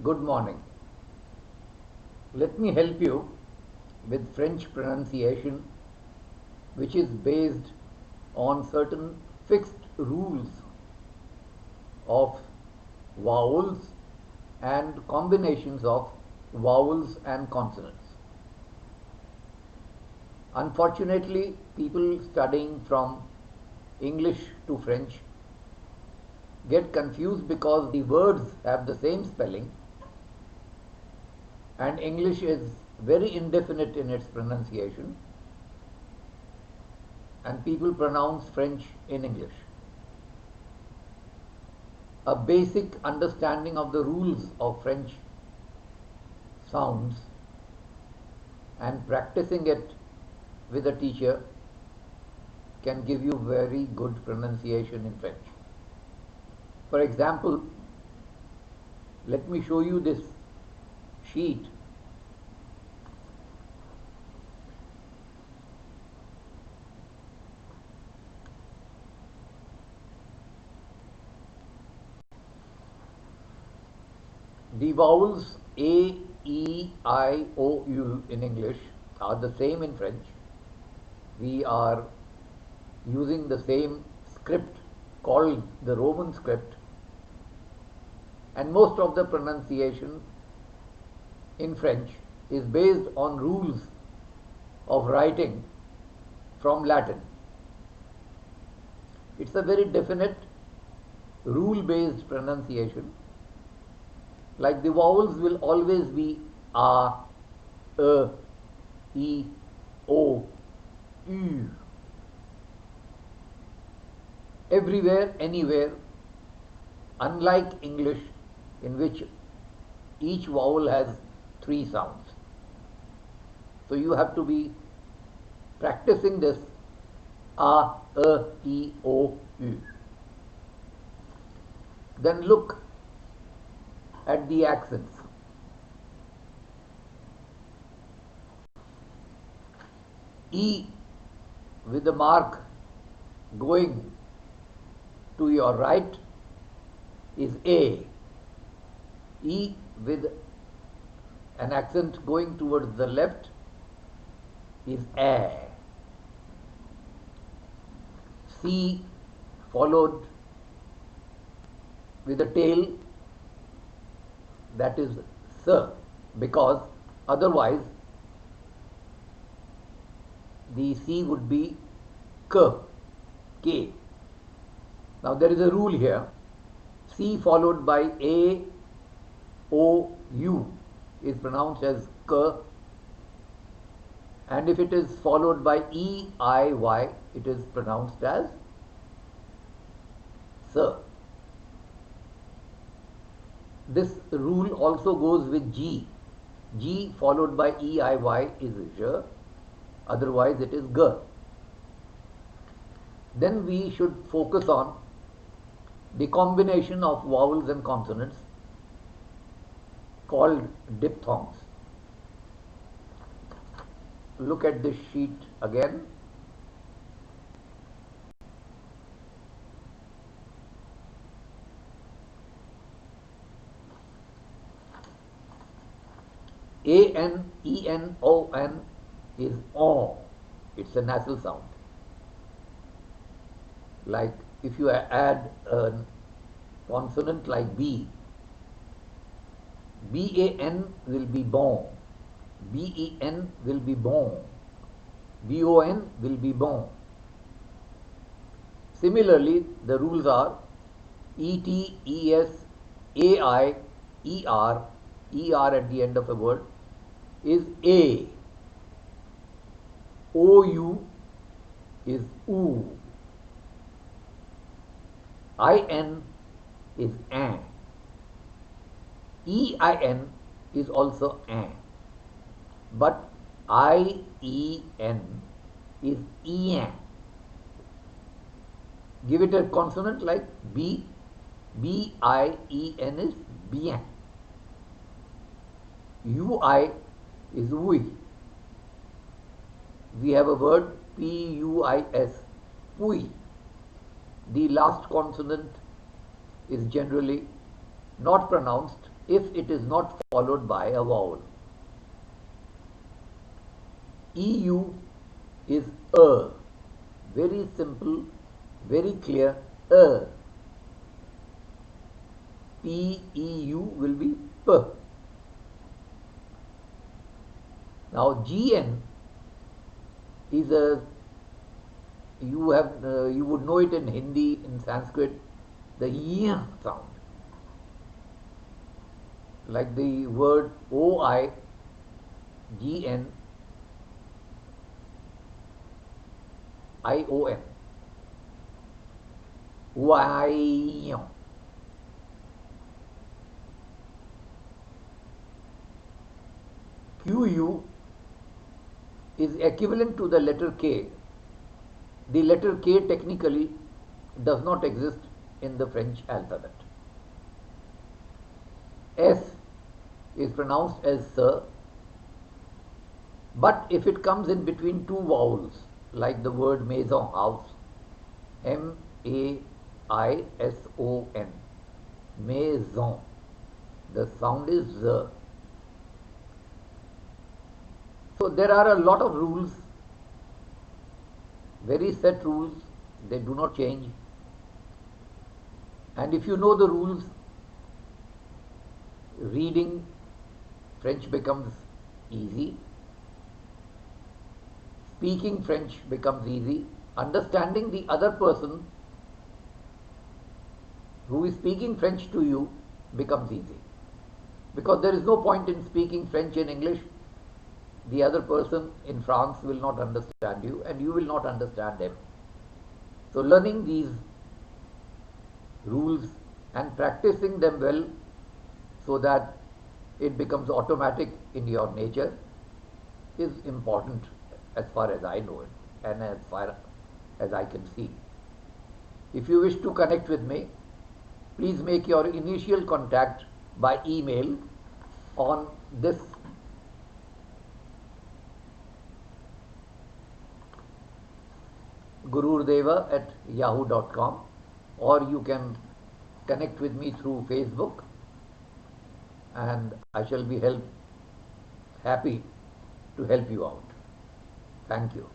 Good morning. Let me help you with French pronunciation, which is based on certain fixed rules of vowels and combinations of vowels and consonants. Unfortunately, people studying from English to French get confused because the words have the same spelling and English is very indefinite in its pronunciation and people pronounce French in English. A basic understanding of the rules of French sounds and practicing it with a teacher can give you very good pronunciation in French. For example, let me show you this sheet. The vowels A, E, I, O, U in English are the same in French. We are using the same script called the Roman script, and most of the pronunciation in French is based on rules of writing from Latin. It's a very definite rule-based pronunciation. Like the vowels will always be A, E, O, U. Everywhere, anywhere, unlike English in which each vowel has 3 sounds. So you have to be practicing this A, E, O, U. Then look at the accents. E with the mark going to your right is A. E with an accent going towards the left is A. C followed with a tail, that is S, because otherwise the C would be K. Now there is a rule here. C followed by A, O, U is pronounced as K, and if it is followed by E, I, Y, it is pronounced as S. This rule also goes with G. G followed by E, I, Y is J, otherwise it is G. Then we should focus on the combination of vowels and consonants called diphthongs. Look at this sheet again. A-N, E-N, O-N is O. It's a nasal sound. Like if you add a consonant like B, B-A-N will be bon, B-E-N will be bon, B-O-N will be bon. Similarly, the rules are E-T, E-S, A-I, E-R, E-R at the end of a word is A, O-U is OO, I-N is AN, E-I-N is also AN, but I-E-N is EN. Give it a consonant like B, B-I-E-N is bien, U-I is oui. We have a word P-U-I-S, puis. The last consonant is generally not pronounced if it is not followed by a vowel. EU is a. Very simple, very clear, a. PEU will be P. Now GN is a, you would know it in Hindi, in Sanskrit, the Y sound. Like the word OIGN, ION. Y. QU is equivalent to the letter K. The letter K technically does not exist in the French alphabet. S is pronounced as sir, but if it comes in between two vowels, like the word maison, house, MAISON, maison, the sound is Z. So there are a lot of rules, very set rules, they do not change. And if you know the rules, reading French becomes easy, speaking French becomes easy, understanding the other person who is speaking French to you becomes easy. Because there is no point in speaking French in English. The other person in France will not understand you and you will not understand him. So learning these rules and practicing them well so that it becomes automatic in your nature is important as far as I know it and as far as I can see. If you wish to connect with me, please make your initial contact by email on this gururdeva@yahoo.com, or you can connect with me through Facebook and I shall be happy to help you out. Thank you.